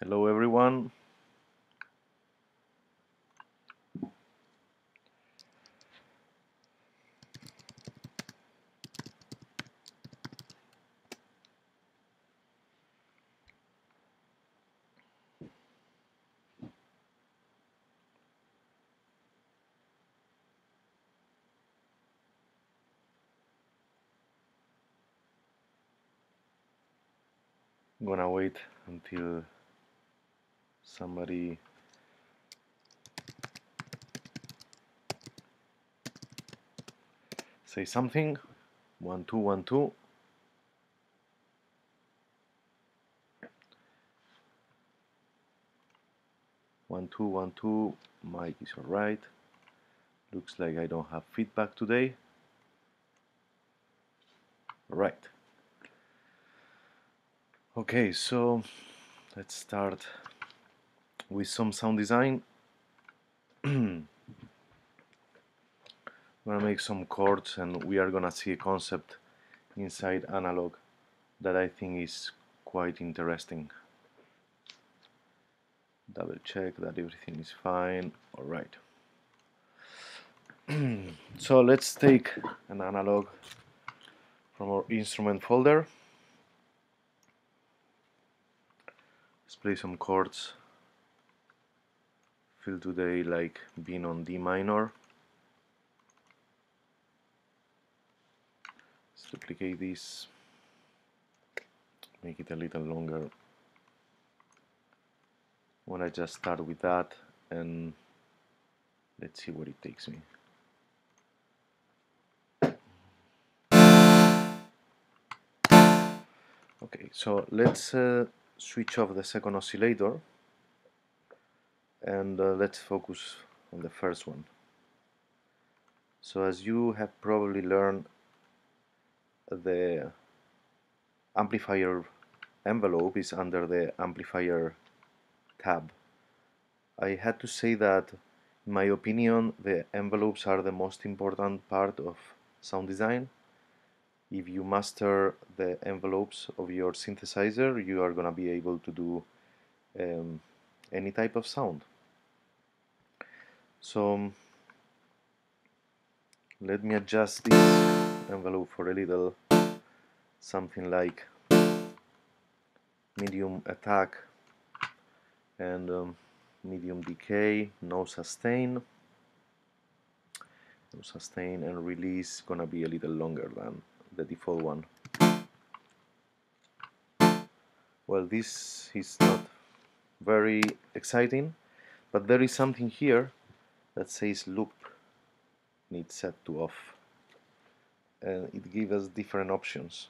Hello everyone. I'm gonna wait until somebody say something. 1 2 1 2. 1 2 1 2. Mic is alright. Looks like I don't have feedback today. Right. Okay, so let's start with some sound design. I'm gonna make some chords and we are gonna see a concept inside analog that I think is quite interesting. Double check that everything is fine. Alright. So let's take an analog from our instrument folder. Let's play some chords. Feel today like being on D minor. Let's duplicate this, make it a little longer. I want to just start with that and let's see where it takes me. Okay, so let's switch off the second oscillator and let's focus on the first one. So as you have probably learned, the amplifier envelope is under the amplifier tab. I had to say that, in my opinion, the envelopes are the most important part of sound design. If you master the envelopes of your synthesizer, you are gonna be able to do any type of sound. So let me adjust this envelope for a little, something like medium attack and medium decay, no sustain. No sustain and release gonna be a little longer than the default one. Well, this is not very exciting, but there is something here that says loop needs set to off, and it gives us different options.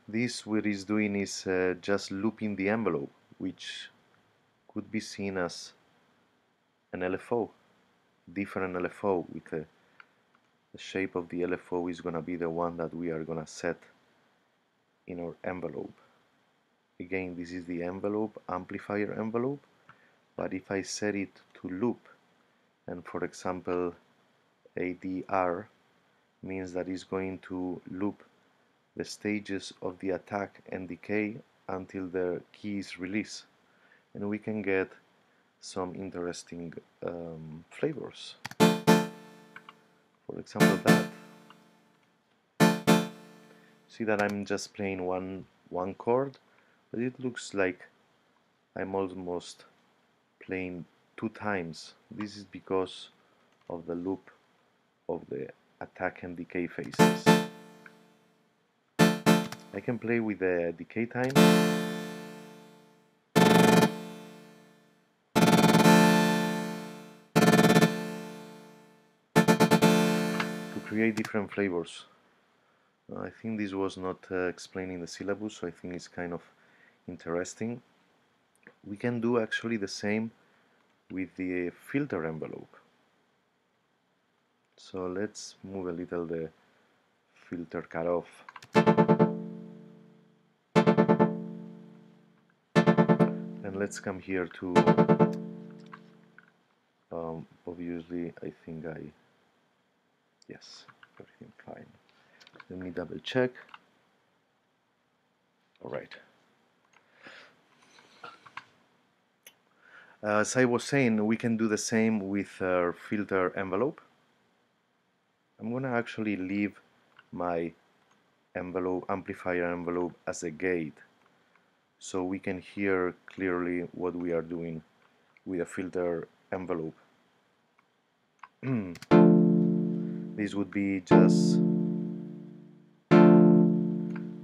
This what it's doing is just looping the envelope, which could be seen as an LFO, different LFO, with the shape of the LFO is gonna be the one that we are gonna set in our envelope. Again, this is the envelope, amplifier envelope, but if I set it to loop, and for example ADR means that it's going to loop the stages of the attack and decay until the key is released, and we can get some interesting flavors. For example, that. See that I'm just playing one chord, but it looks like I'm almost playing 2 times. This is because of the loop of the attack and decay phases. I can play with the decay time. To create different flavors. I think this was not explained in the syllabus, so I think it's kind of interesting. We can do actually the same with the filter envelope. So let's move a little the filter cutoff. And let's come here to, obviously, I think yes, everything fine. Let me double check. All right. As I was saying, we can do the same with our filter envelope. I'm gonna actually leave my amplifier envelope as a gate, so we can hear clearly what we are doing with a filter envelope. This would be just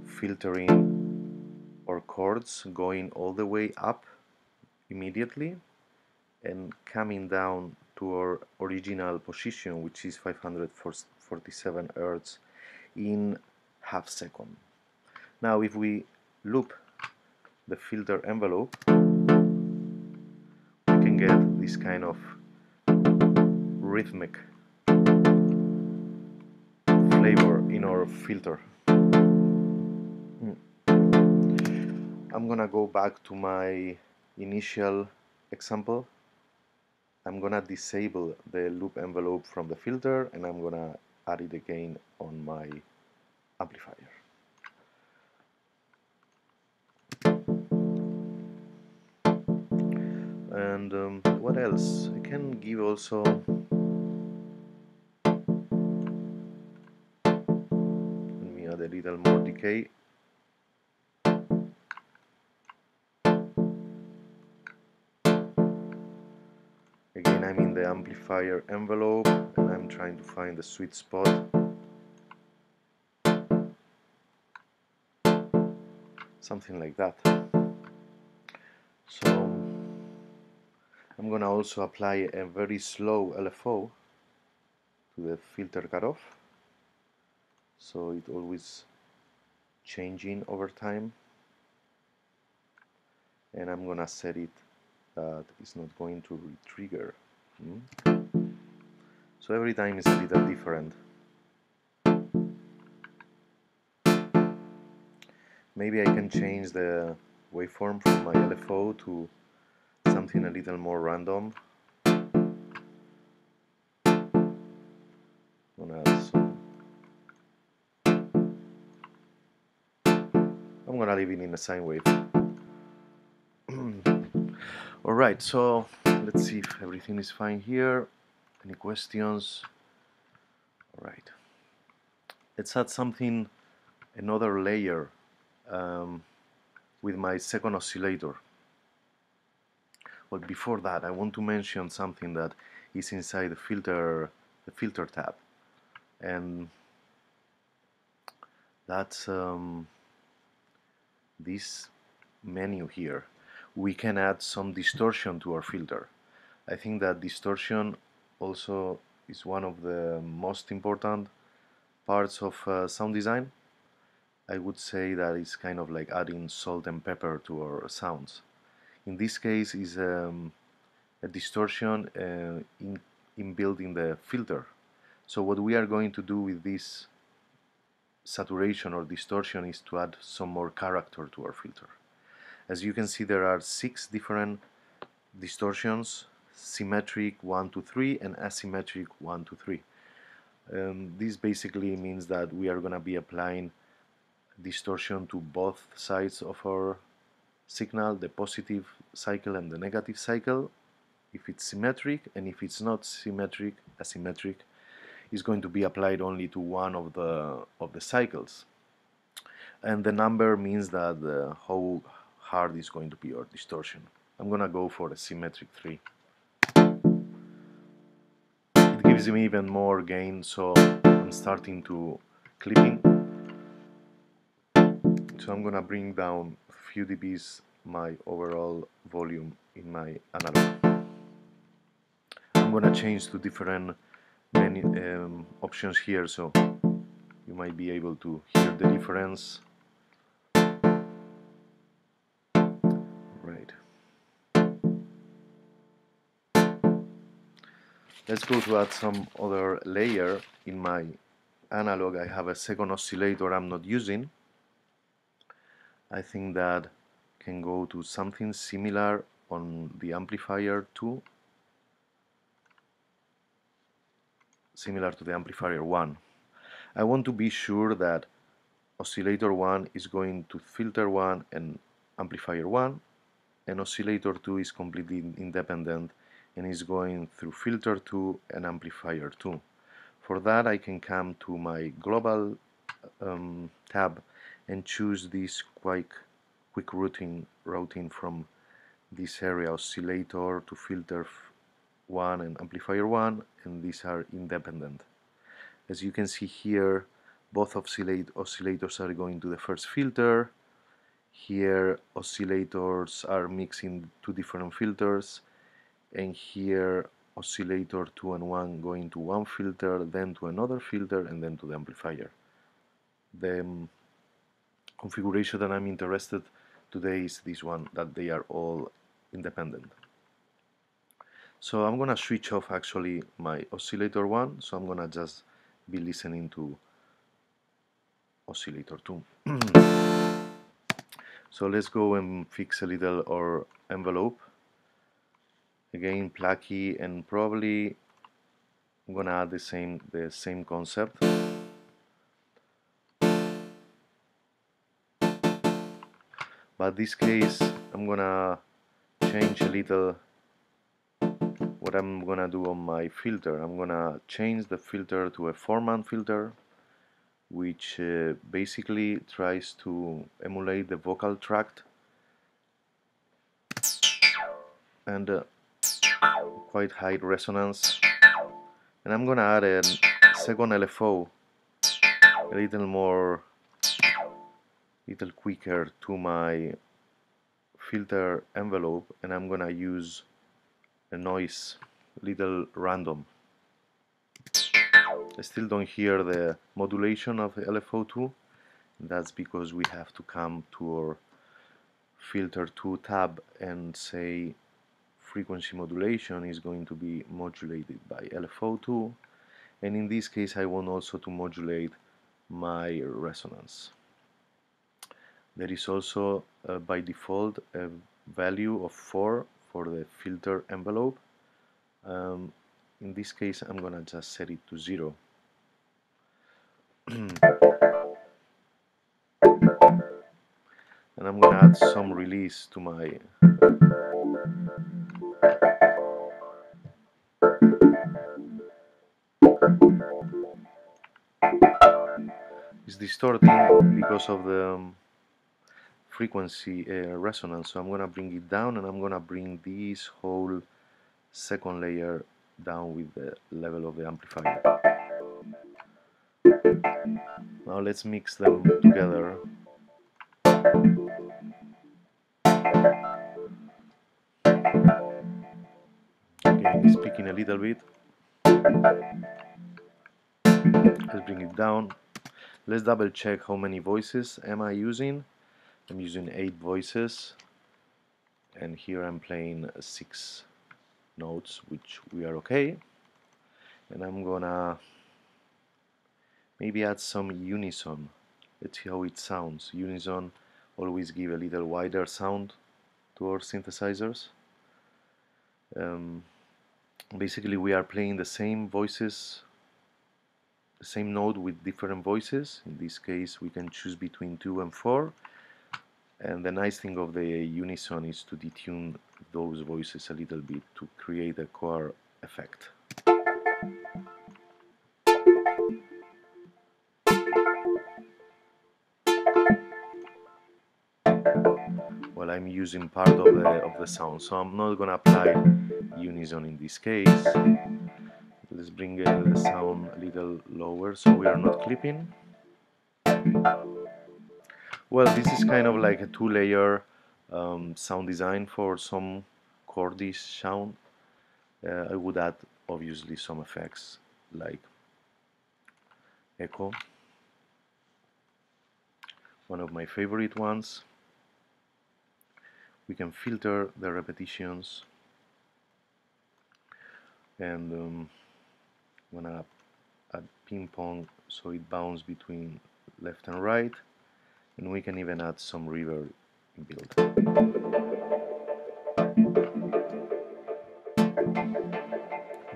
filtering our chords, going all the way up immediately and coming down to our original position, which is 547 Hz, in half second. Now if we loop the filter envelope, we can get this kind of rhythmic flavor in our filter. I'm gonna go back to my initial example. I'm gonna disable the loop envelope from the filter and I'm gonna add it again on my amplifier. And what else? I can give also, let me add a little more decay. Again, I'm in the amplifier envelope and I'm trying to find the sweet spot. Something like that. So I'm gonna also apply a very slow LFO to the filter cutoff, so it always changing over time, and I'm gonna set it that it's not going to re-trigger. So every time is a little different. Maybe I can change the waveform from my LFO to something a little more random. I'm gonna leave it in a sine wave. Alright, so let's see if everything is fine here. Any questions? Alright. Let's add something, another layer with my second oscillator. Well, before that, I want to mention something that is inside the filter tab, and that's this menu here. We can add some distortion to our filter. I think that distortion also is one of the most important parts of sound design. I would say that it's kind of like adding salt and pepper to our sounds. In this case is a distortion inbuilt in the filter. So what we are going to do with this saturation or distortion is to add some more character to our filter. As you can see, there are 6 different distortions: symmetric 1, 2, 3 and asymmetric 1, 2, 3. This basically means that we are going to be applying distortion to both sides of our signal, the positive cycle and the negative cycle, if it's symmetric, and if it's not symmetric, asymmetric, is going to be applied only to one of the cycles. And the number means that how hard is going to be our distortion. I'm gonna go for a symmetric 3. It gives me even more gain, so I'm starting to clipping. So I'm gonna bring down a few dBs my overall volume in my analog. I'm gonna change to different options here, so you might be able to hear the difference. Right. Let's go to add some other layer. In my analog I have a second oscillator I'm not using. I think that can go to something similar on the amplifier 2, similar to the amplifier 1. I want to be sure that oscillator 1 is going to filter 1 and amplifier 1, and oscillator 2 is completely independent and is going through filter 2 and amplifier 2. For that I can come to my global tab and choose this quick routing from this area, oscillator to filter 1 and amplifier 1, and these are independent. As you can see here, both oscillators are going to the first filter. Here oscillators are mixing two different filters, and here oscillator 2 and 1 going to one filter, then to another filter, and then to the amplifier. The configuration that I'm interested today is this one, that they are all independent. So I'm gonna switch off actually my oscillator 1, so I'm gonna just be listening to oscillator 2. So let's go and fix a little our envelope. Again, plucky, and probably I'm gonna add the same concept. But this case I'm gonna change a little what I'm gonna do on my filter. I'm gonna change the filter to a 4-man filter, which basically tries to emulate the vocal tract and quite high resonance. And I'm gonna add a second LFO, a little quicker to my filter envelope, and I'm gonna use a noise, little random. I still don't hear the modulation of the LFO2. That's because we have to come to our filter 2 tab and say frequency modulation is going to be modulated by LFO2, and in this case I want also to modulate my resonance. There is also by default a value of 4 for the filter envelope. In this case I'm gonna just set it to 0. And I'm gonna add some release to my it's distorting because of the frequency resonance, so I'm gonna bring it down, and I'm gonna bring this whole second layer down with the level of the amplifier. Now let's mix them together. Again, it's peaking a little bit. Let's bring it down. Let's double check how many voices am I using. I'm using 8 voices, and here I'm playing 6 notes, which we are okay. And I'm gonna maybe add some unison. Let's see how it sounds. Unison always give a little wider sound to our synthesizers. Basically we are playing the same voices, the same note with different voices. In this case we can choose between 2 and 4, and the nice thing of the unison is to detune those voices a little bit to create a choir effect. Well, I'm using part of the sound, so I'm not gonna apply unison in this case. Let's bring the sound a little lower so we are not clipping. Well, this is kind of like a 2-layer sound design for some chordish sound. I would add obviously some effects like echo, one of my favorite ones. We can filter the repetitions, and I'm gonna add ping pong so it bounces between left and right, and we can even add some reverb inbuilt.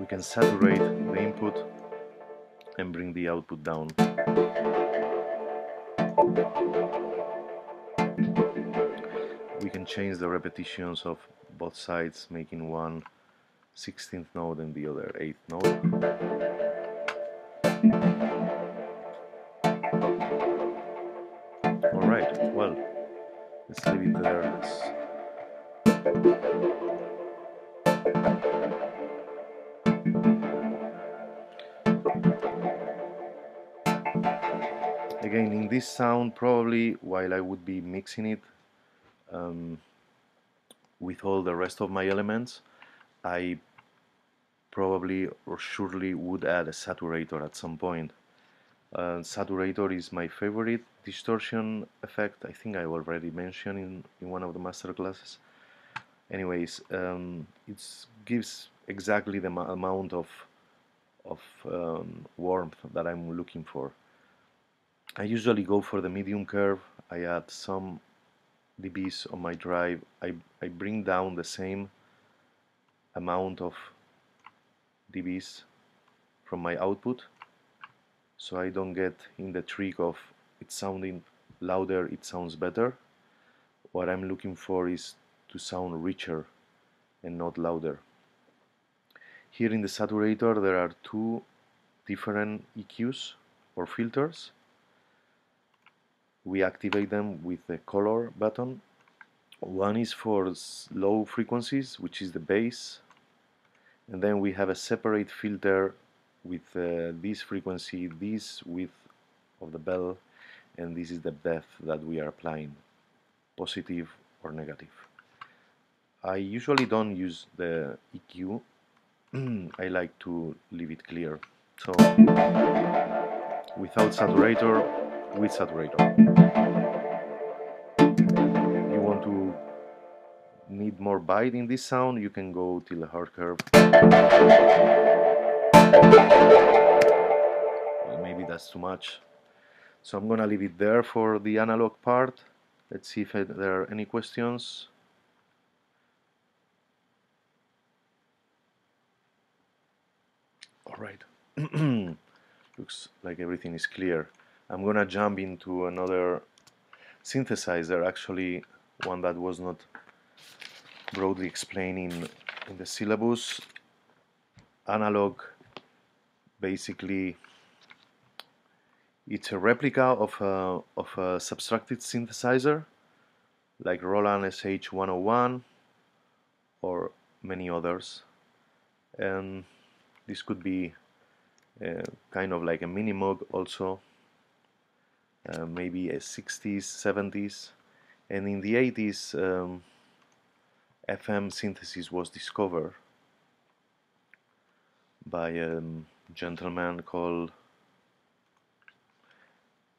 We can saturate the input and bring the output down. we can change the repetitions of both sides, making one 16th note and the other 8th note. Alright, well, let's leave it there. Again, in this sound, probably while I would be mixing it with all the rest of my elements, I probably or surely would add a saturator at some point. Saturator is my favorite distortion effect. I think I already mentioned in one of the master classes. Anyways, it gives exactly the amount of warmth that I'm looking for. I usually go for the medium curve. I add some dBs on my drive. I bring down the same amount of dBs from my output, so I don't get in the trick of it sounding louder, it sounds better. What I'm looking for is to sound richer and not louder. Here in the saturator there are two different EQs or filters. We activate them with the color button. One is for low frequencies, which is the bass, and then we have a separate filter with this frequency, this width of the bell, and this is the depth that we are applying, positive or negative. I usually don't use the EQ. I like to leave it clear. So without saturator, with saturator. You want to need more bite in this sound, you can go till a hard curve. Well, maybe that's too much. So I'm gonna leave it there for the analog part. Let's see if there are any questions. All right. Looks like everything is clear. I'm gonna jump into another synthesizer, actually one that was not broadly explained in the syllabus. Analog, basically, it's a replica of a subtracted synthesizer like Roland SH-101 or many others, and this could be kind of like a mini Moog also, maybe a 60s, 70s, and in the 80s FM synthesis was discovered by a gentleman called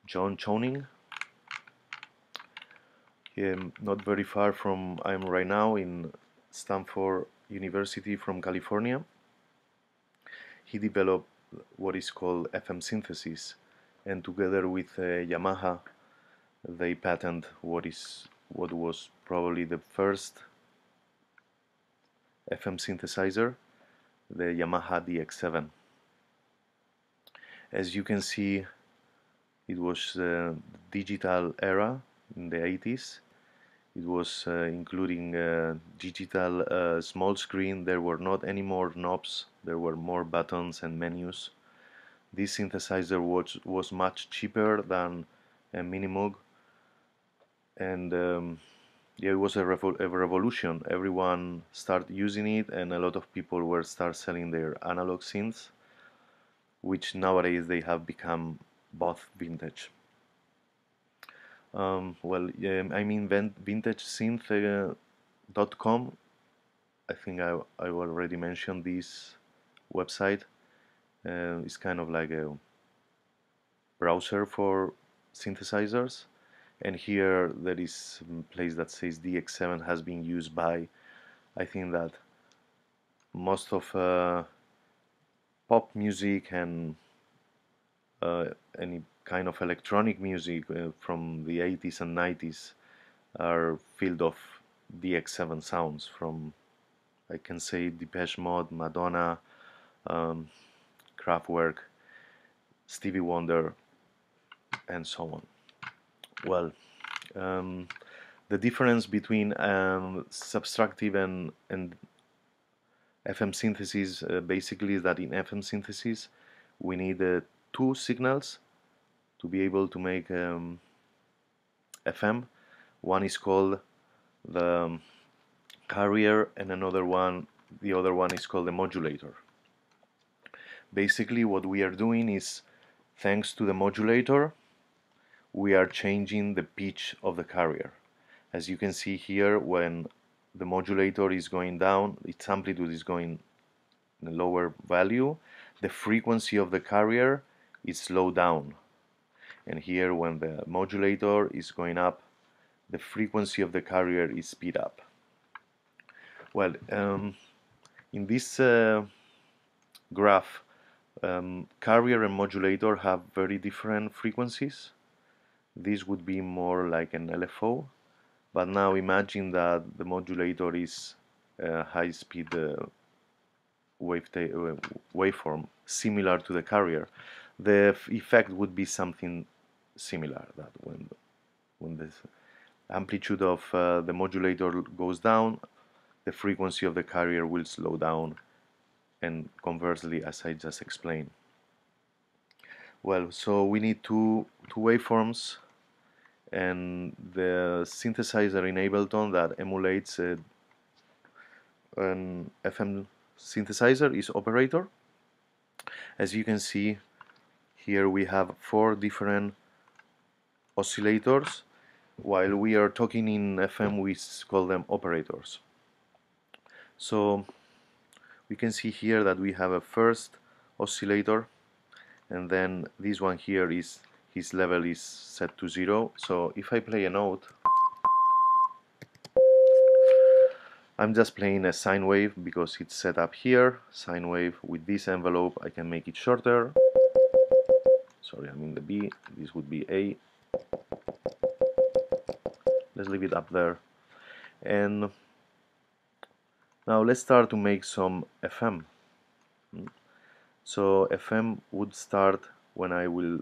John Choning. Not very far from I'm right now in Stanford University from California. He developed what is called FM synthesis, and together with Yamaha they patent what was probably the first FM synthesizer, the Yamaha DX7. As you can see, it was the digital era in the 80s. It was including digital small screen. There were not any more knobs, there were more buttons and menus. This synthesizer was much cheaper than a Mini Moog, and yeah, it was a revolution. Everyone started using it, and a lot of people were start selling their analog synths, which nowadays they have become both vintage. Well, I mean vintagesynth.com. I think I already mentioned this website. It's kind of like a browser for synthesizers, and here there is a place that says DX7 has been used by, I think that most of pop music and any kind of electronic music from the 80s and 90s are filled of DX7 sounds, from, I can say, Depeche Mode, Madonna, Kraftwerk, Stevie Wonder, and so on. Well, The difference between subtractive and FM synthesis basically is that in FM synthesis we need two signals to be able to make FM. One is called the carrier and the other one is called the modulator. Basically what we are doing is, thanks to the modulator, we are changing the pitch of the carrier. As you can see here, when the modulator is going down, its amplitude is going in a lower value, the frequency of the carrier is slowed down. And here, when the modulator is going up, the frequency of the carrier is speed up. Well, in this graph, carrier and modulator have very different frequencies. This would be more like an LFO, but now imagine that the modulator is a high-speed waveform similar to the carrier. The effect would be something similar, that when the amplitude of the modulator goes down, the frequency of the carrier will slow down, and conversely, as I just explained. Well, so we need two waveforms, and the synthesizer in Ableton that emulates an FM synthesizer is Operator. As you can see, here we have 4 different oscillators. While we are talking in FM, we call them operators. So we can see here that we have a first oscillator, and then this one here is, his level is set to 0. So if I play a note, I'm just playing a sine wave because it's set up here. Sine wave with this envelope, I can make it shorter. Sorry, I'm in the B. This would be A. Let's leave it up there. And now let's start to make some FM. So FM would start when I will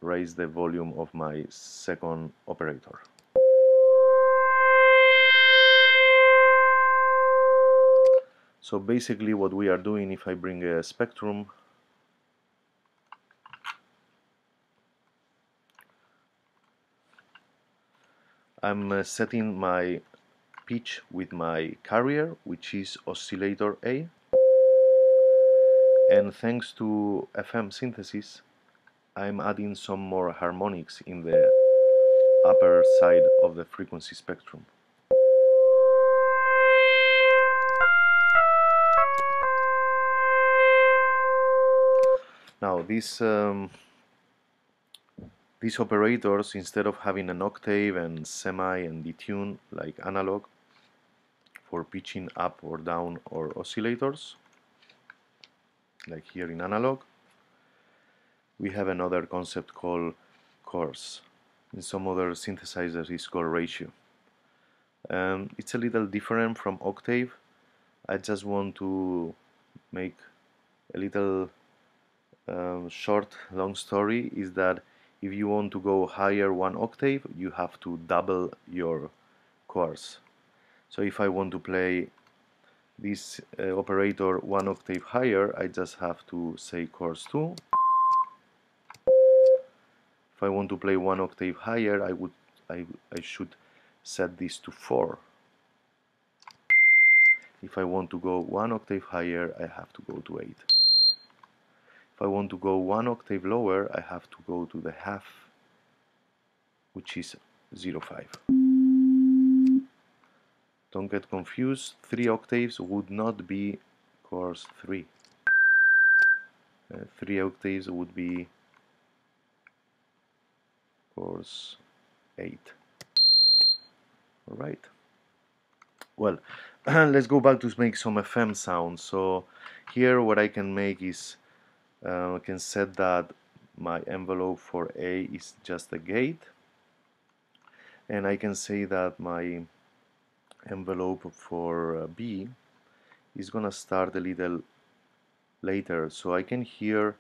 raise the volume of my second operator. So basically what we are doing, if I bring a spectrum, I'm setting my pitch with my carrier, which is oscillator A, and thanks to FM synthesis, I'm adding some more harmonics in the upper side of the frequency spectrum. Now these operators, instead of having an octave and semi and detune like analog for pitching up or down or oscillators, like here in analog, we have another concept called course. In some other synthesizers it's called ratio. It's a little different from octave. I just want to make a little short, long story, is that if you want to go higher 1 octave, you have to double your course. So if I want to play this operator 1 octave higher, I just have to say course 2. If I want to play 1 octave higher, I should set this to 4. If I want to go 1 octave higher, I have to go to 8. If I want to go 1 octave lower, I have to go to the half, which is 0.5. Don't get confused, 3 octaves would not be course 3. 3 octaves would be course 8. Alright. Well, let's go back to make some FM sounds. So here what I can make is I can set that my envelope for A is just a gate, and I can say that my envelope for B is gonna start a little later, so I can hear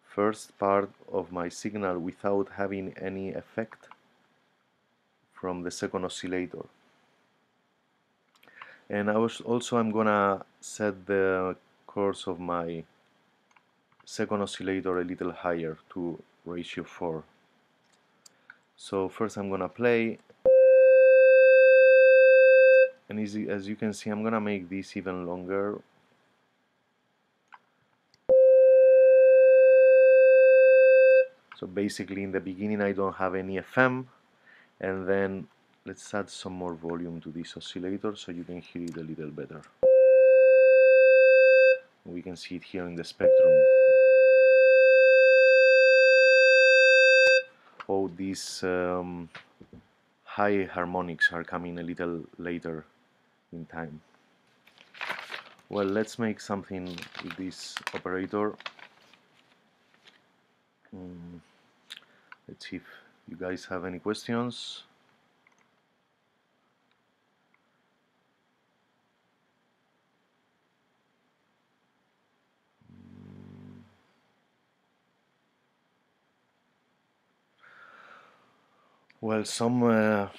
first part of my signal without having any effect from the second oscillator. And I'm gonna set the course of my second oscillator a little higher to ratio 4. So first I'm gonna play, and as you can see, I'm gonna make this even longer. So basically in the beginning I don't have any FM, and then let's add some more volume to this oscillator so you can hear it a little better. We can see it here in the spectrum. Oh, these high harmonics are coming a little later in time. Well, let's make something with this operator. Let's see if you guys have any questions. Well, some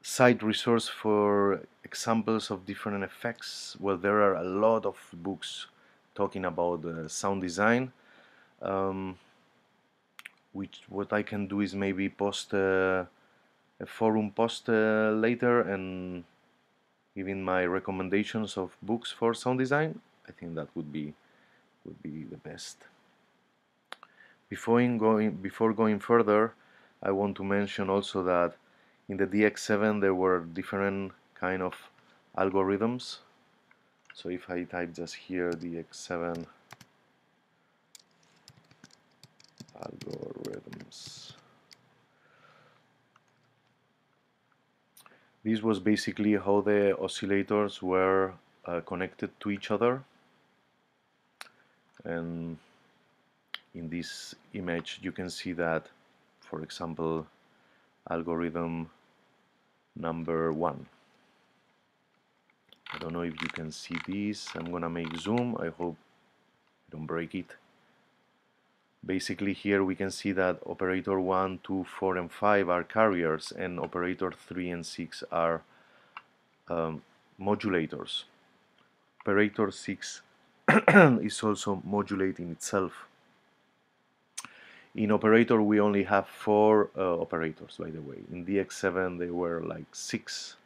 site resource for examples of different effects. Well, there are a lot of books talking about sound design. What I can do is maybe post a forum post later and giving my recommendations of books for sound design. I think that would be the best. Before going further, I want to mention also that in the DX7 there were different kind of algorithms. So if I type just here DX7 algorithms, this was basically how the oscillators were connected to each other. And in this image you can see that, for example, algorithm number 1. I don't know if you can see this. I'm gonna make zoom. I hope I don't break it. Basically here we can see that operator 1, 2, 4 and 5 are carriers, and operator 3 and 6 are modulators. Operator 6 is also modulating itself. In operator we only have 4 operators, by the way. In DX7 they were like 6.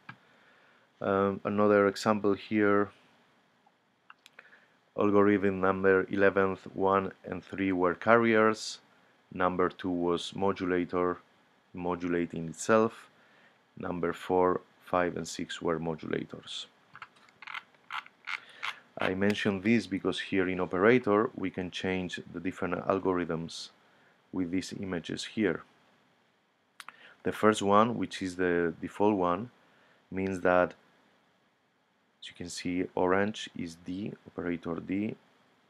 Another example here, algorithm number 11, 1 and 3 were carriers, number 2 was modulating itself, number 4, 5 and 6 were modulators. I mentioned this because here in operator we can change the different algorithms with these images here. The first one, which is the default one, means that, as you can see, orange is D, operator D,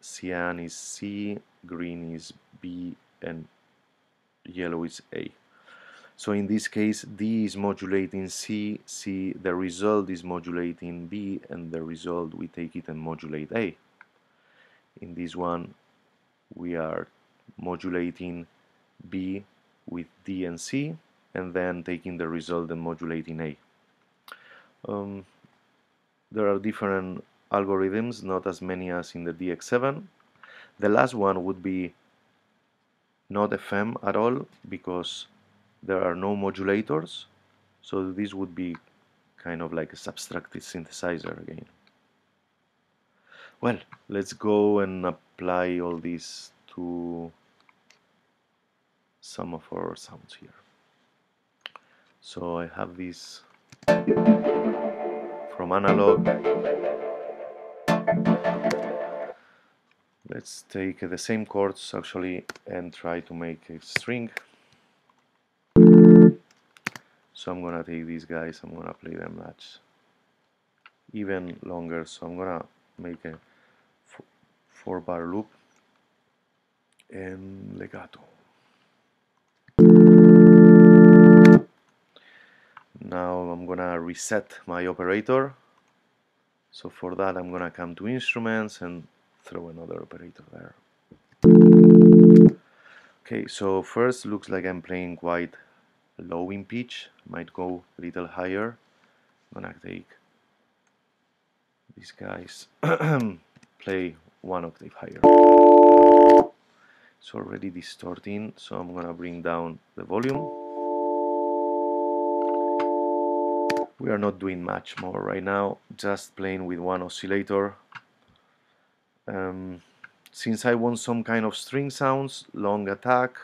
cyan is C, green is B, and yellow is A. So in this case, D is modulating C, the result is modulating B, and the result we take it and modulate A. In this one, we are modulating B with D and C, and then taking the result and modulating A. There are different algorithms, not as many as in the DX7. The last one would be not FM at all, because there are no modulators, so this would be kind of like a subtractive synthesizer again. Well, let's go and apply all this to some of our sounds here. So I have this from analog. Let's take the same chords actually and try to make a string. So I'm gonna take these guys, I'm gonna play them much even longer. So I'm gonna make a 4-bar loop and legato. Now I'm gonna reset my operator. So for that I'm gonna come to instruments and throw another operator there. Okay, so first looks like I'm playing quite low in pitch, might go a little higher. I'm gonna take these guys, play one octave higher. It's already distorting, so I'm gonna bring down the volume. We are not doing much more right now, just playing with one oscillator. Since I want some kind of string sounds, long attack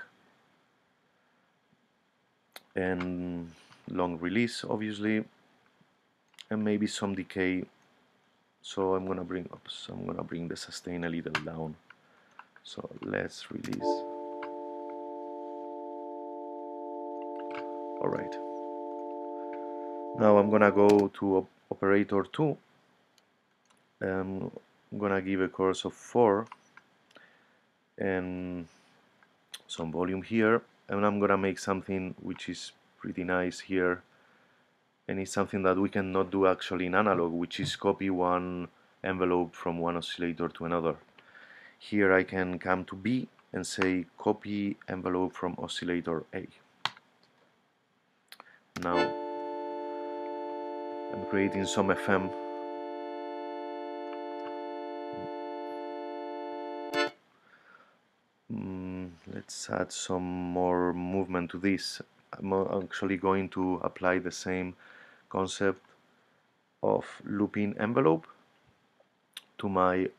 and long release obviously, and maybe some decay, so I'm gonna bring the sustain a little down. So let's release. Alright, now I'm gonna go to operator 2. I'm gonna give a chorus of 4 and some volume here, and I'm gonna make something which is pretty nice here, and it's something that we cannot do actually in analog, which is copy one envelope from one oscillator to another. Here I can come to B and say copy envelope from oscillator A. Now I'm creating some FM. Let's add some more movement to this. I'm actually going to apply the same concept of looping envelope to my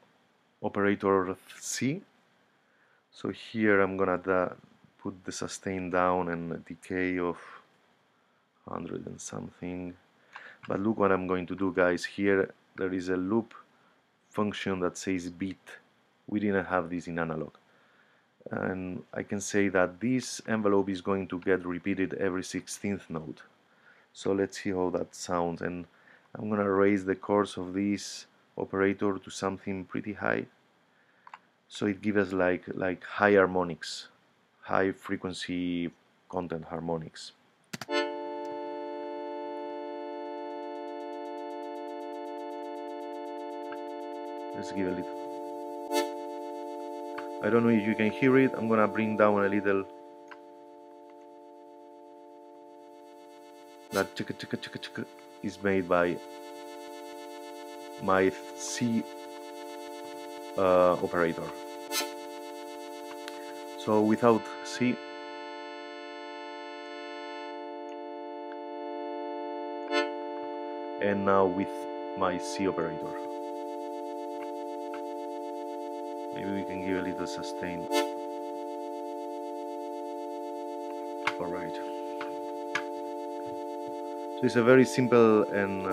operator C. So here I'm gonna put the sustain down and a decay of 100 and something. But look what I'm going to do, guys. Here there is a loop function that says beat. We didn't have this in analog. And I can say that this envelope is going to get repeated every 16th note. So let's see how that sounds, and I'm gonna raise the chords of this operator to something pretty high, so it gives us like high harmonics, high frequency content harmonics. Let's give a little. I don't know if you can hear it. I'm gonna bring down a little. That chicka chicka chicka chicka is made by my C operator. So without C, and now with my C operator. Maybe we can give a little sustain. Alright. So it's a very simple and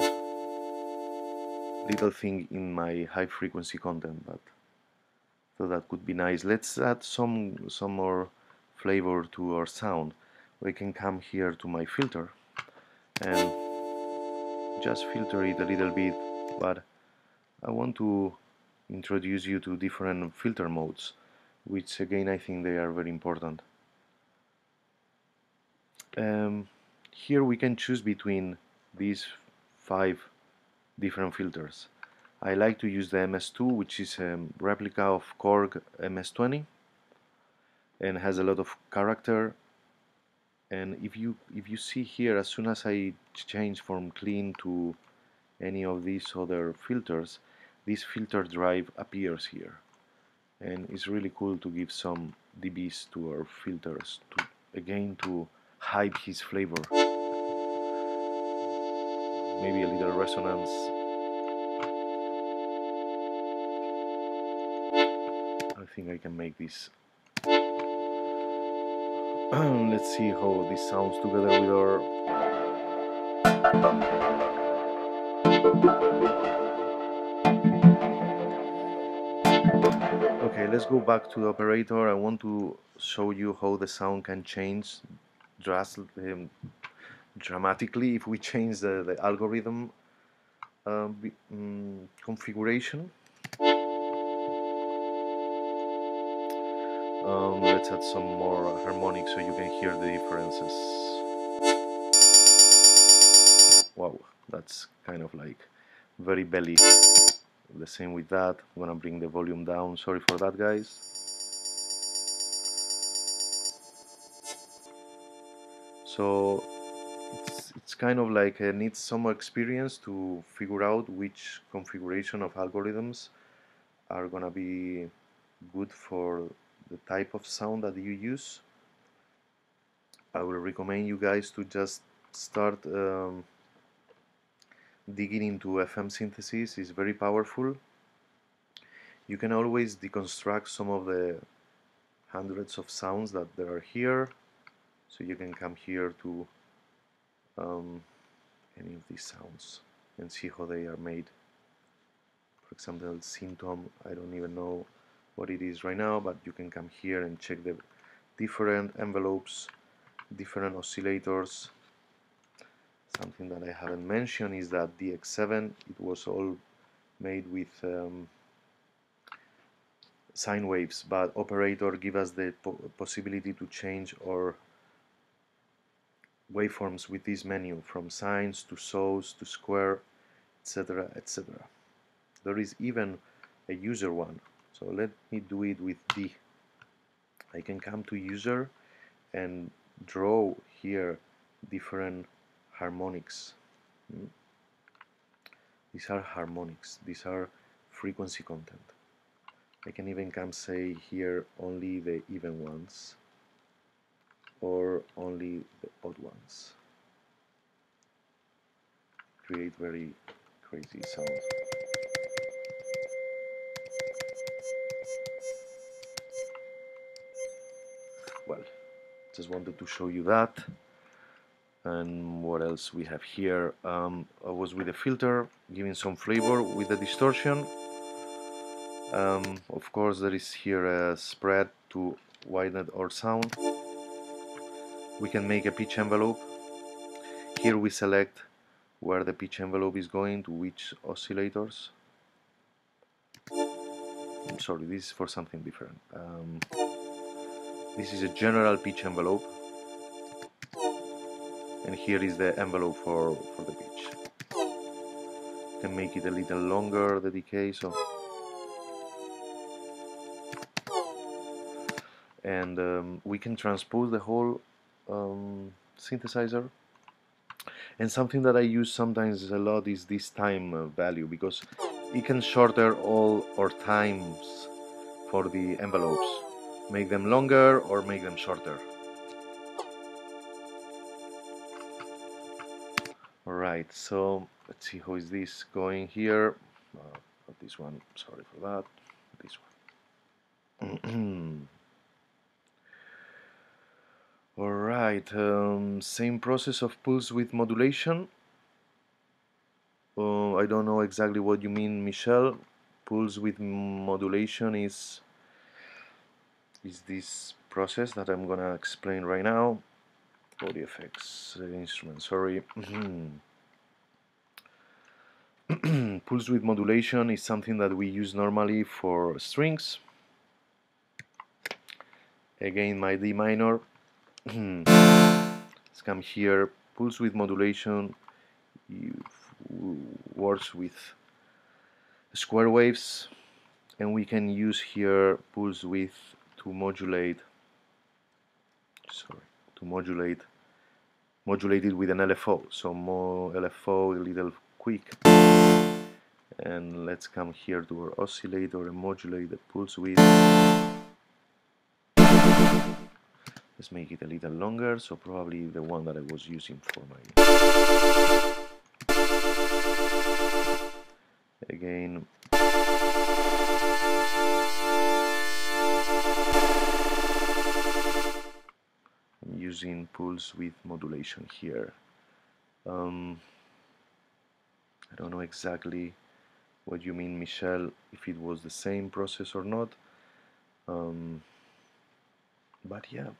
little thing in my high frequency content, but so that could be nice. Let's add some more flavor to our sound. We can come here to my filter and just filter it a little bit, but I want to introduce you to different filter modes, which again I think they are very important. Here we can choose between these 5 different filters. I like to use the MS2, which is a replica of Korg MS20 and has a lot of character. And if you see here, as soon as I change from clean to any of these other filters, this filter drive appears here, and it's really cool to give some dBs to our filters to hype his flavor. Maybe a little resonance. I think I can make this. Let's see how this sounds together with our. Okay, let's go back to the operator. I want to show you how the sound can change dramatically if we change the algorithm configuration. Let's add some more harmonics so you can hear the differences. Wow, that's kind of like very belly. The same with that. I'm gonna bring the volume down. Sorry for that, guys. So it's kind of like needs some experience to figure out which configuration of algorithms are gonna be good for the type of sound that you use. I will recommend you guys to just start digging into FM synthesis. It's very powerful. You can always deconstruct some of the hundreds of sounds that there are here. So you can come here to any of these sounds and see how they are made. For example, symptom, I don't even know what it is right now, but you can come here and check the different envelopes, different oscillators. Something that I haven't mentioned is that the X7, it was all made with sine waves, but operator give us the possibility to change our waveforms with this menu, from sines to saws to square, etc, etc. There is even a user one, so let me do it with D. I can come to user and draw here different harmonics. These are harmonics, these are frequency content. I can even come say here only the even ones or only the odd ones. Create very crazy sound. Well, just wanted to show you that. And what else we have here? I was with the filter, giving some flavor with the distortion. Of course, there is here a spread to widen our sound. We can make a pitch envelope. Here we select where the pitch envelope is going, to which oscillators. I'm sorry, this is for something different. This is a general pitch envelope, and here is the envelope for the pitch. You can make it a little longer, the decay, so. And we can transpose the whole synthesizer. And something that I use sometimes a lot is this time value, because it can shorten all our times for the envelopes. Make them longer or make them shorter. Alright, so let's see how is this going here. Not this one, sorry for that. This one. Alright, same process of pulse width modulation. I don't know exactly what you mean, Michelle. Pulse width modulation is this process that I'm gonna explain right now. Audio effects, instrument, sorry. Pulse width modulation is something that we use normally for strings. Again, my D minor. Let's come here. Pulse width modulation works with square waves, and we can use here pulse width to modulate. Modulate it with an LFO. So more LFO, a little quick. And let's come here to our oscillator and modulate the pulse width. Let's make it a little longer, so probably the one that I was using for my... Again, I'm using pulse width modulation here. I don't know exactly what you mean, Michelle, if it was the same process or not. But yeah,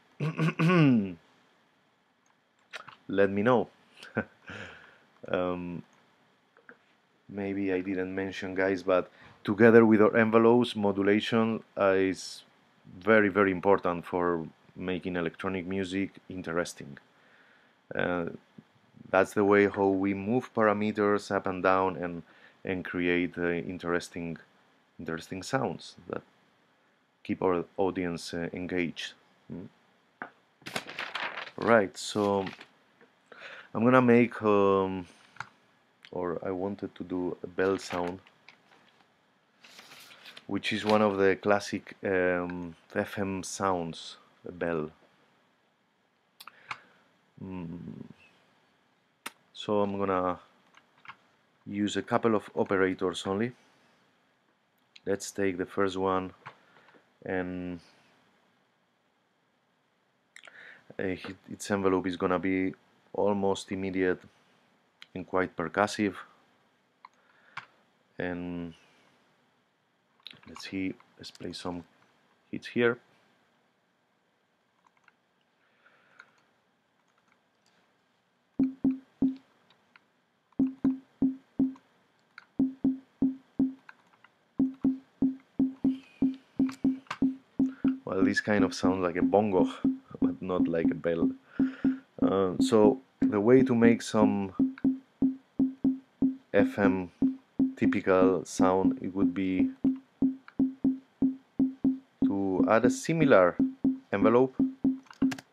let me know. Maybe I didn't mention, guys, but together with our envelopes, modulation is very, very important for making electronic music interesting. That's the way how we move parameters up and down and create interesting sounds that keep our audience engaged. Right, so I'm gonna make or I wanted to do a bell sound, which is one of the classic FM sounds, a bell. So I'm gonna use a couple of operators only. Let's take the first one, and its envelope is gonna be almost immediate and quite percussive. And let's see, let's play some hits here. Well, this kind of sounds like a bongo, but not like a bell. So the way to make some FM typical sound, it would be to add a similar envelope.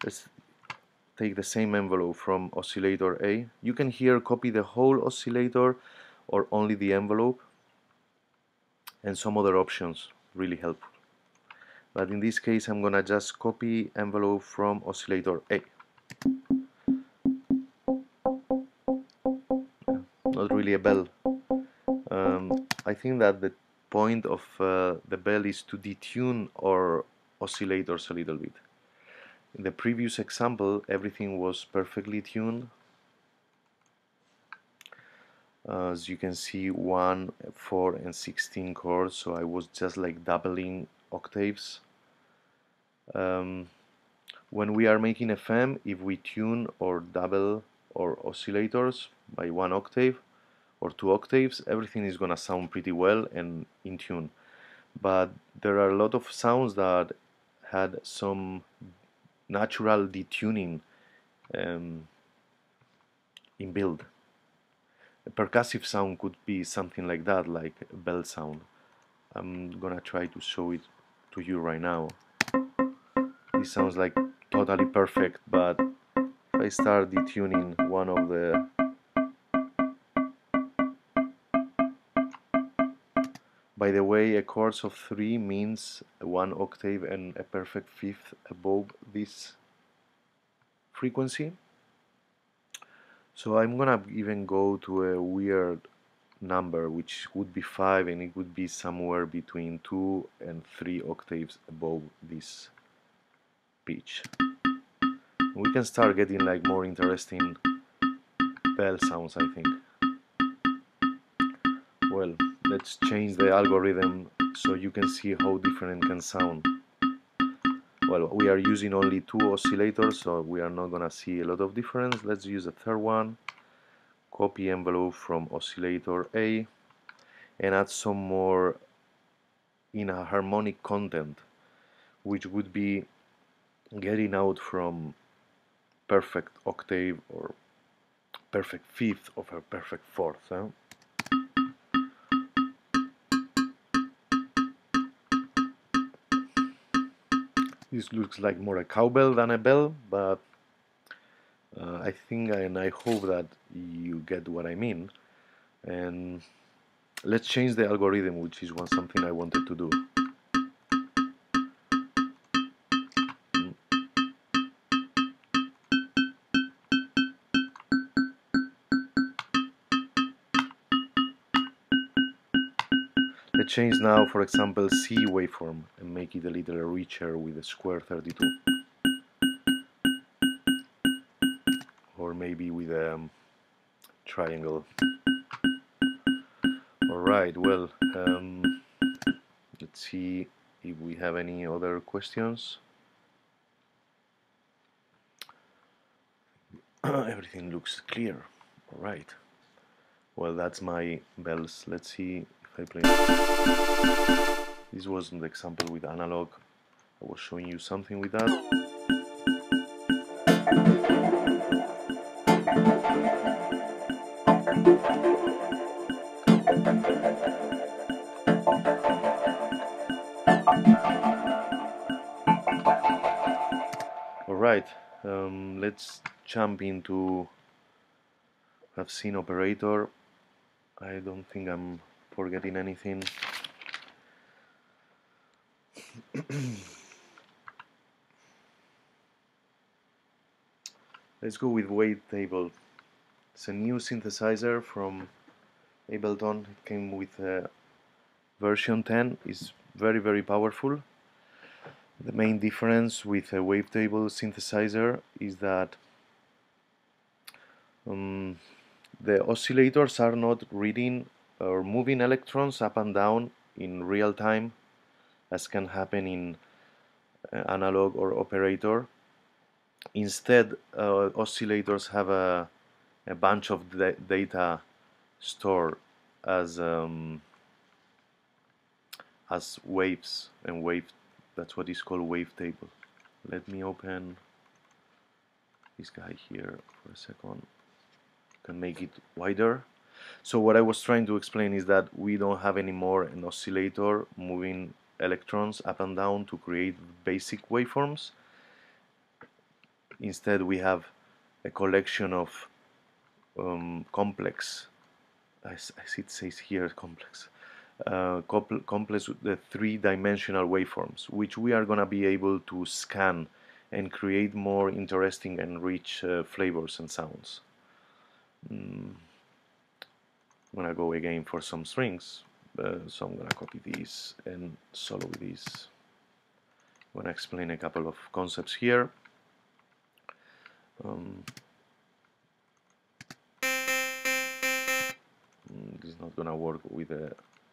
Let's take the same envelope from oscillator A. You can here copy the whole oscillator or only the envelope, and some other options, really helpful. But in this case I'm gonna just copy envelope from oscillator A. Not really a bell. I think that the point of the bell is to detune our oscillators a little bit. In the previous example, everything was perfectly tuned. As you can see, 1, 4, and 16 chords, so I was just like doubling octaves. When we are making FM, if we tune or double our oscillators by 1 octave or 2 octaves, everything is gonna sound pretty well and in tune. But there are a lot of sounds that had some natural detuning inbuilt. A percussive sound could be something like that, like a bell sound. I'm gonna try to show it to you right now. This sounds like totally perfect, but if I start detuning one of the By the way, a chords of 3 means 1 octave and a perfect fifth above this frequency. So I'm gonna even go to a weird number, which would be 5, and it would be somewhere between 2 and 3 octaves above this pitch. We can start getting like more interesting bell sounds, I think. Well, let's change the algorithm so you can see how different it can sound. Well, we are using only 2 oscillators, so we are not gonna see a lot of difference. Let's use a third one. Copy envelope from oscillator A and add some more in a harmonic content, which would be getting out from perfect octave or perfect fifth of a perfect fourth. This looks like more a cowbell than a bell, but I think and I hope that you get what I mean. And let's change the algorithm, which is something I wanted to do. Let's change now, for example, C waveform and make it a little richer with a square 32. Or maybe with a triangle. Alright, well, let's see if we have any other questions. Everything looks clear. Alright. Well, that's my bells. Let's see if I play. This wasn't the example with analog. I was showing you something with that. Alright, Let's jump into have seen operator. I don't think I'm forgetting anything. Let's go with wavetable. It's a new synthesizer from Ableton. It came with version 10. It's very powerful. The main difference with a wavetable synthesizer is that the oscillators are not reading or moving electrons up and down in real time, as can happen in analog or operator. Instead, oscillators have a bunch of data stored as waves, and that's what is called wavetable. Let me open this guy here for a second. Can make it wider. So what I was trying to explain is that we don't have anymore an oscillator moving electrons up and down to create basic waveforms. Instead, we have a collection of complex, as it says here, complex the three-dimensional waveforms, which we are going to be able to scan and create more interesting and rich flavors and sounds. I'm going to go again for some strings, so I'm going to copy these and solo this. I'm going to explain a couple of concepts here. This is not going to work with the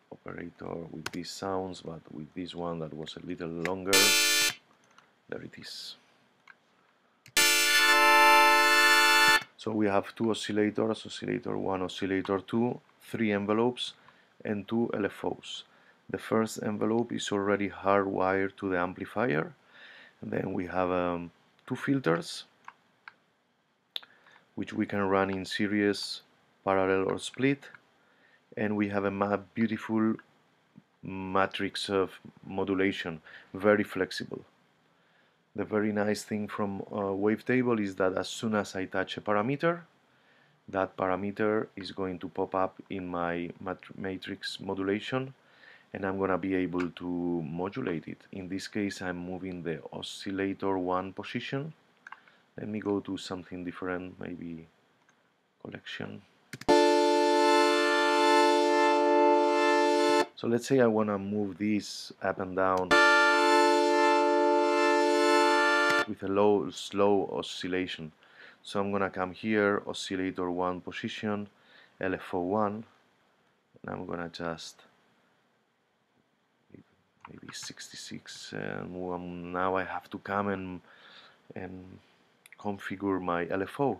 operator with these sounds, but with this one that was a little longer. There it is. So we have two oscillators, oscillator 1, oscillator 2, 3 envelopes, and 2 LFOs. The first envelope is already hardwired to the amplifier. And then we have 2 filters, which we can run in series, parallel, or split. And we have a beautiful matrix of modulation, very flexible. The very nice thing from wavetable is that as soon as I touch a parameter, that parameter is going to pop up in my matrix modulation, and I'm going to be able to modulate it. In this case, I'm moving the oscillator 1 position. Let me go to something different, maybe collection. So let's say I want to move this up and down with a slow oscillation. So I'm gonna come here, oscillator 1 position, LFO 1, and I'm gonna just maybe 66, and now I have to come and configure my LFO.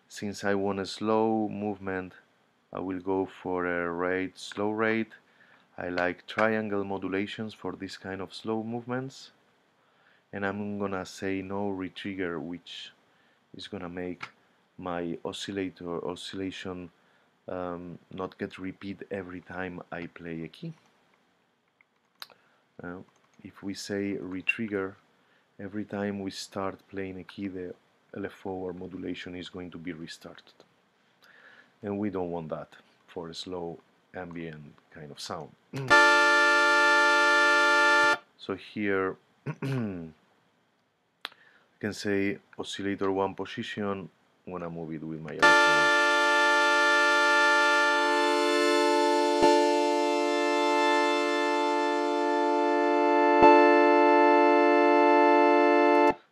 Since I want a slow movement, I will go for a slow rate. I like triangle modulations for this kind of slow movements. And I'm gonna say no retrigger, which is gonna make my oscillation not get repeat every time I play a key. If we say retrigger, every time we start playing a key, the LFO or modulation is going to be restarted. And we don't want that for a slow ambient kind of sound. So here I can say oscillator 1 position. I'm gonna move it with my electron.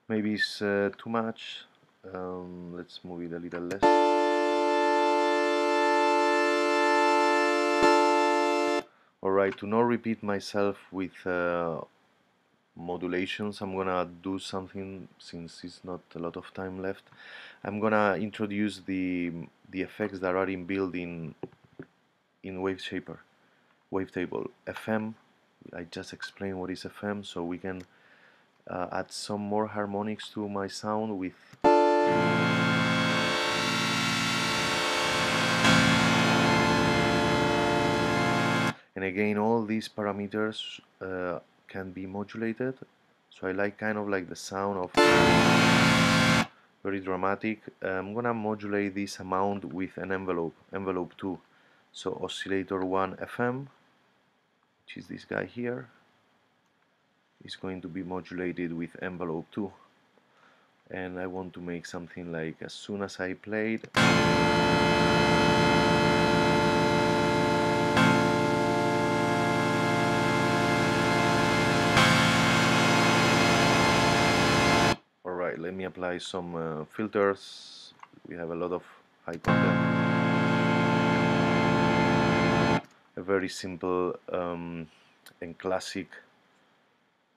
Maybe it's too much. Let's move it a little less. Alright, to not repeat myself with modulations, I'm gonna do something, since it's not a lot of time left. I'm gonna introduce the effects that are inbuilt in wavetable. FM, I just explained what is FM, so we can add some more harmonics to my sound with and again all these parameters can be modulated, so I like kind of like the sound of very dramatic. I'm gonna modulate this amount with an envelope 2. So oscillator 1 FM, which is this guy here, is going to be modulated with envelope 2. And I want to make something like as soon as I play it, alright, let me apply some filters. We have a lot of high content. A very simple and classic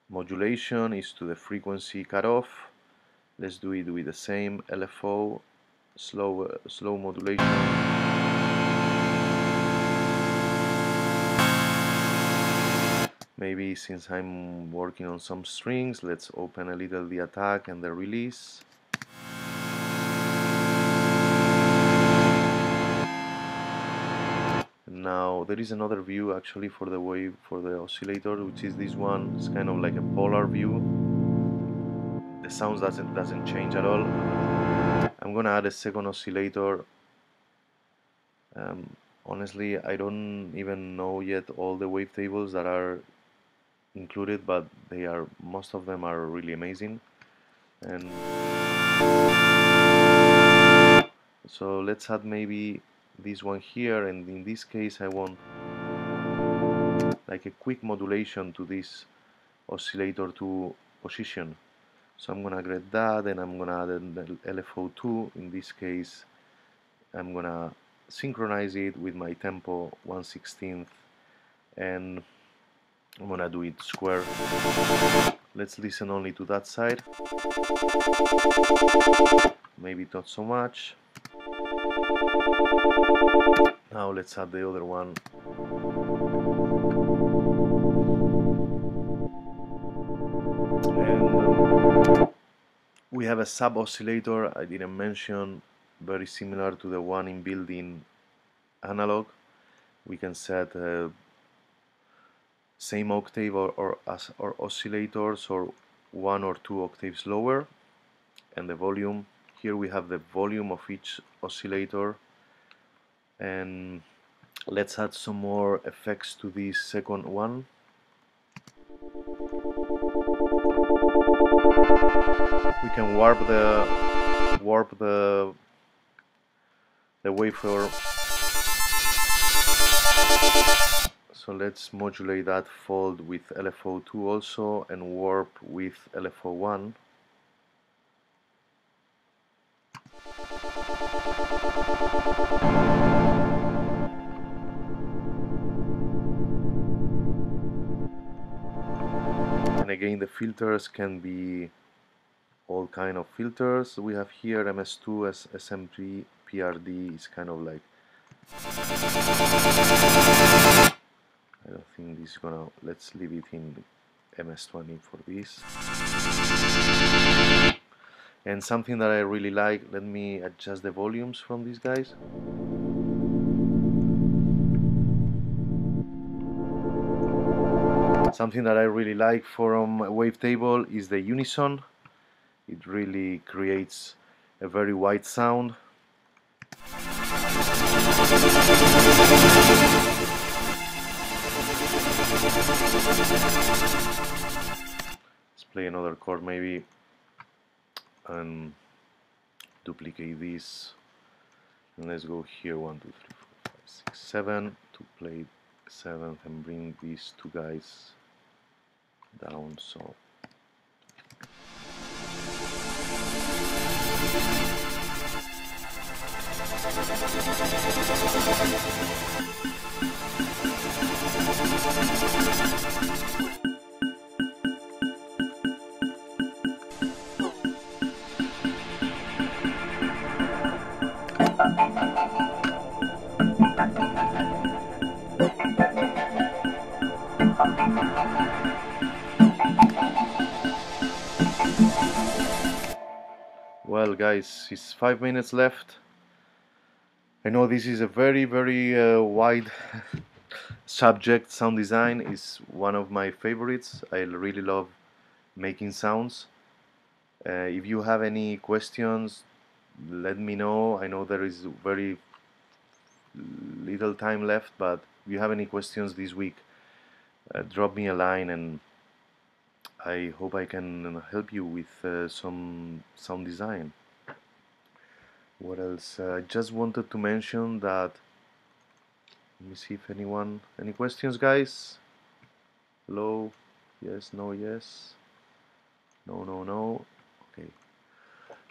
modulation is to the frequency cutoff. Let's do it with the same LFO, slow modulation. Maybe since I'm working on some strings, let's open a little the attack and the release. Now there is another view actually for the wave, for the oscillator, which is this one. It's kind of like a polar view. The sound doesn't change at all. I'm gonna add a second oscillator. Honestly, I don't even know yet all the wavetables that are included, but most of them are really amazing. And so let's add maybe this one here, and in this case I want like a quick modulation to this oscillator 2 position. So I'm gonna grab that, and I'm gonna add an LFO2. In this case I'm gonna synchronize it with my tempo 1/16, and I'm gonna do it square. Let's listen only to that side. Maybe not so much. Now let's add the other one. And we have a sub oscillator I didn't mention, very similar to the one in built-in analog. We can set same octave or oscillators, or 1 or 2 octaves lower, and the volume. Here we have the volume of each oscillator, and let's add some more effects to this second one. We can warp the waveform. So let's modulate that fold with LFO2 also, and warp with LFO1. And again, the filters can be all kind of filters. We have here MS2 as SMP, PRD is kind of like, I don't think this is gonna, let's leave it in MS20 for this. And something that I really like, let me adjust the volumes from these guys. Something that I really like from a wavetable is the unison. It really creates a very wide sound. Let's play another chord maybe, and duplicate this, and let's go here 1, 2, 3, 4, 5, 6, 7 to play 7th, and bring these two guys down. So well guys, it's 5 minutes left. I know this is a very wide subject. Sound design is one of my favorites. I really love making sounds, If you have any questions, let me know. I know there is very little time left, but if you have any questions this week, drop me a line, and I hope I can help you with some sound design. What else? I just wanted to mention that. Let me see if any questions, guys? Hello? Yes, no, yes. No, no, no. Okay.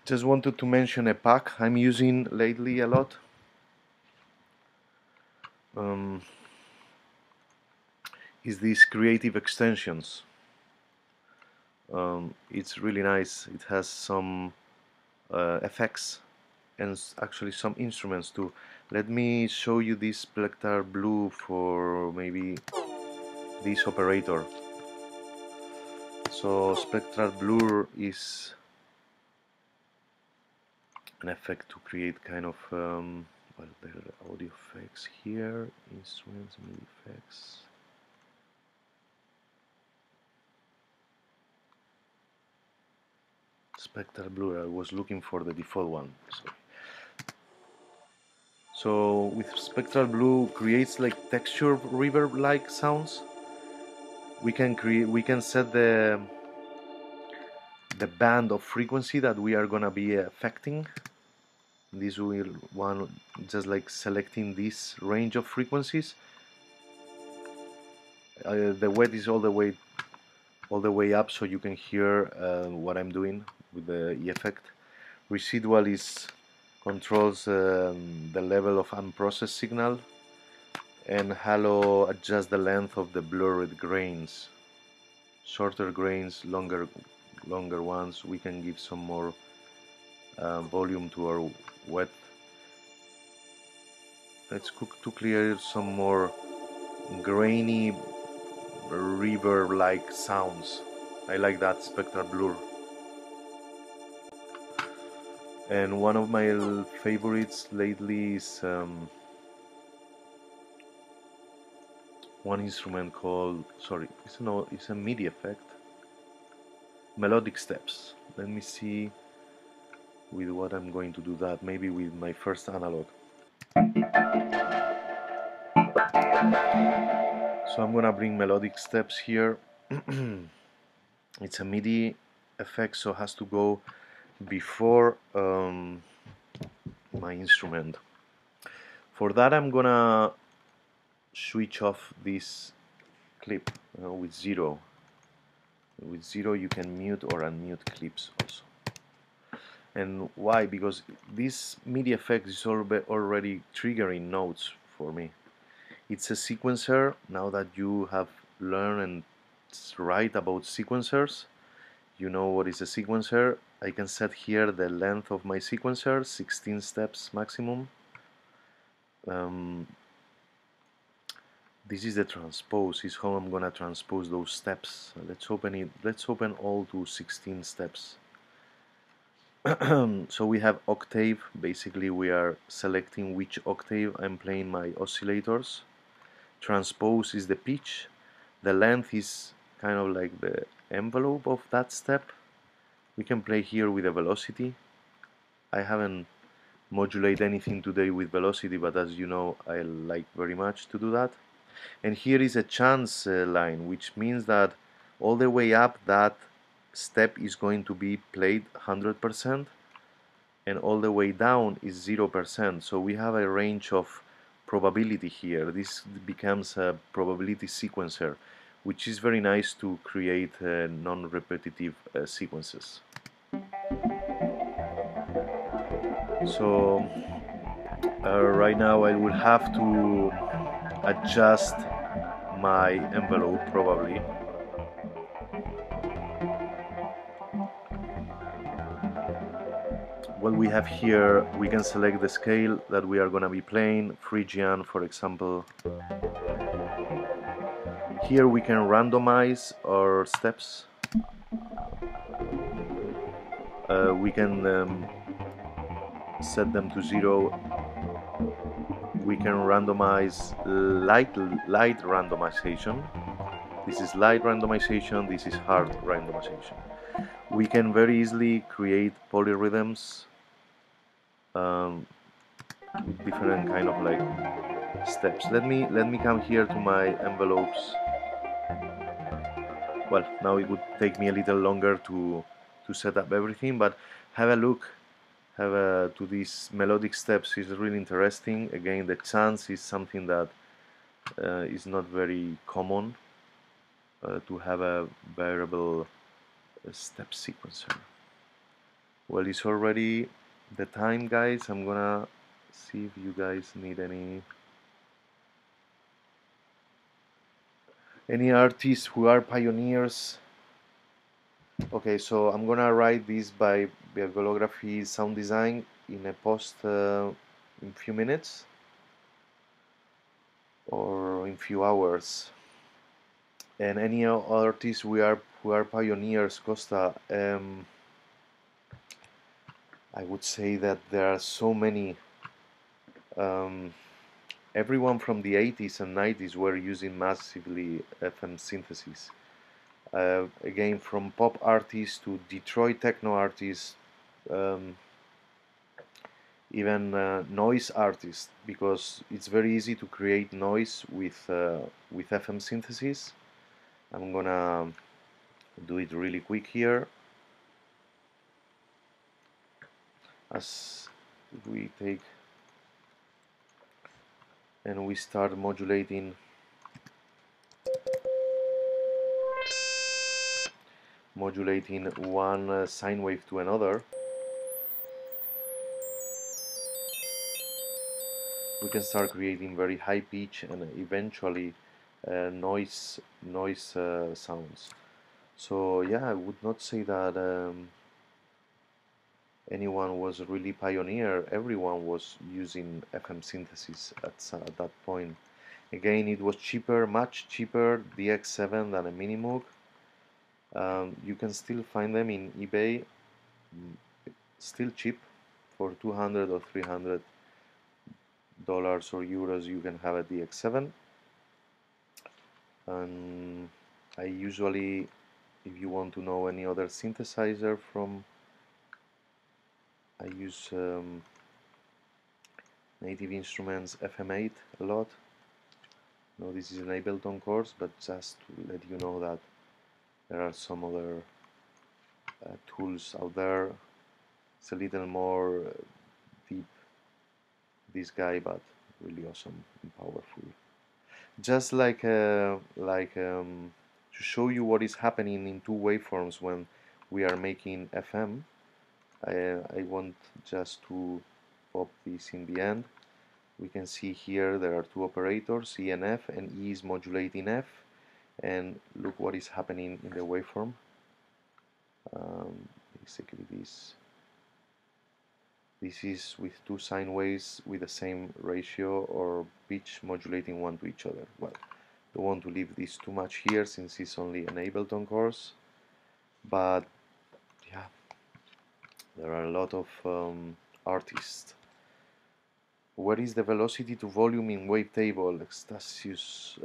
Just wanted to mention a pack I'm using lately a lot. Um, is these creative extensions. It's really nice. It has some effects and actually some instruments too. Let me show you this Spectral Blue for maybe this operator. So Spectral Blur is an effect to create kind of well, there are audio effects here, instruments, MIDI effects. Spectral Blur, I was looking for the default one. So with Spectral Blue creates like texture reverb like sounds. We can set the band of frequency that we are gonna be affecting. This will one just like selecting this range of frequencies. The width is all the way up, so you can hear what I'm doing with the E effect. Residual is controls the level of unprocessed signal, and halo adjusts the length of the blurred grains. Shorter grains, longer ones. We can give some more volume to our width. Let's cook to clear some more grainy reverb-like sounds. I like that Spectral Blur. And one of my favorites lately is one instrument called, sorry, it's a MIDI effect, melodic steps. Let me see with what I'm going to do that, maybe with my first analog. So I'm gonna bring melodic steps here. It's a MIDI effect, so it has to go before my instrument. For that I'm gonna switch off this clip with zero. With zero you can mute or unmute clips also. And why? Because this MIDI effect is already triggering notes for me. It's a sequencer. Now that you have learned and write about sequencers, you know what is a sequencer. I can set here the length of my sequencer, 16 steps maximum. This is the transpose, is how I'm gonna transpose those steps. Let's open it. Let's open all to 16 steps. So we have octave. Basically we are selecting which octave I'm playing my oscillators. Transpose is the pitch. The length is kind of like the envelope of that step. We can play here with the velocity. I haven't modulated anything today with velocity, but as you know, I like very much to do that. And here is a chance line, which means that all the way up that step is going to be played 100%, and all the way down is 0%. So we have a range of probability here. This becomes a probability sequencer, which is very nice to create non-repetitive sequences. So right now I will have to adjust my envelope probably. What we have here, we can select the scale that we are going to be playing, Phrygian for example. Here we can randomize our steps. We can set them to 0. We can randomize light randomization. This is light randomization, this is hard randomization. We can very easily create polyrhythms with different kind of like steps. Let me come here to my envelopes. Well, now it would take me a little longer to set up everything, but have a look to these melodic steps. Is really interesting. Again, the chance is something that is not very common to have a variable step sequencer. Well, it's already the time, guys. I'm gonna see if you guys need any artists who are pioneers. Okay, so I'm gonna write this by bibliography sound design in a post in few minutes or in few hours. And any artists who are pioneers, Costa, I would say that there are so many. Um, Everyone from the 80s and 90s were using massively FM synthesis. Again, from pop artists to Detroit techno artists, um, even noise artists, because it's very easy to create noise with FM synthesis. I'm gonna do it really quick here. As we take and we start modulating one sine wave to another, we can start creating very high pitch and eventually noise sounds. So yeah, I would not say that anyone was really pioneer. Everyone was using FM synthesis at that point. Again, it was cheaper, much cheaper, DX7 than a Minimoog. You can still find them in eBay, still cheap, for 200 or 300 dollars or euros. You can have a DX7. And I usually, if you want to know any other synthesizer from, I use Native Instruments FM8 a lot. No, this is an Ableton course, but just to let you know that there are some other tools out there. It's a little more deep, this guy, but really awesome and powerful. Just to show you what is happening in two waveforms when we are making FM. I want just to pop this in the end. We can see here there are two operators, E and F, and E is modulating F. And look what is happening in the waveform. Basically this is with two sine waves with the same ratio or pitch modulating one to each other. Well, don't want to leave this too much here since it's only an Ableton course, but yeah, there are a lot of artists. What is the velocity to volume in wavetable? Extasius,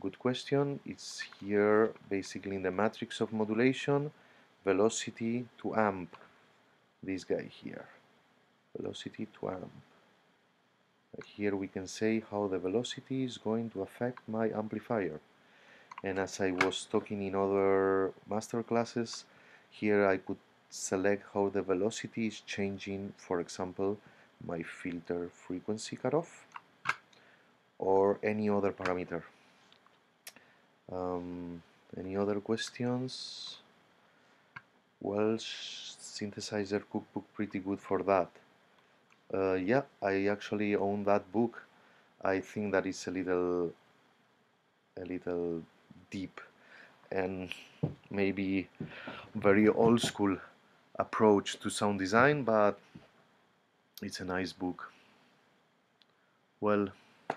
good question. It's here basically in the matrix of modulation. Velocity to amp, this guy here. Velocity to amp. Here we can say how the velocity is going to affect my amplifier. And as I was talking in other master classes, here I could select how the velocity is changing, for example, my filter frequency cutoff or any other parameter. Any other questions? Well, synthesizer cookbook, pretty good for that. Yeah, I actually own that book. I think that is a little deep and maybe very old school approach to sound design, but it's a nice book. Well, I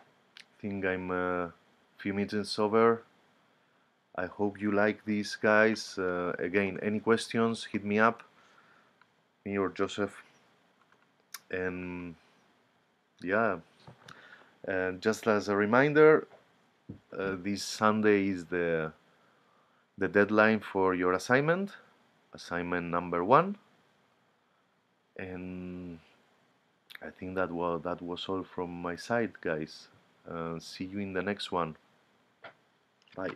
think I'm a few minutes over. I hope you like these, guys. Again, any questions, hit me up, me or Joseph. And yeah, and just as a reminder, This Sunday is the deadline for your assignment number 1, and I think that was all from my side, guys. See you in the next one. Bye.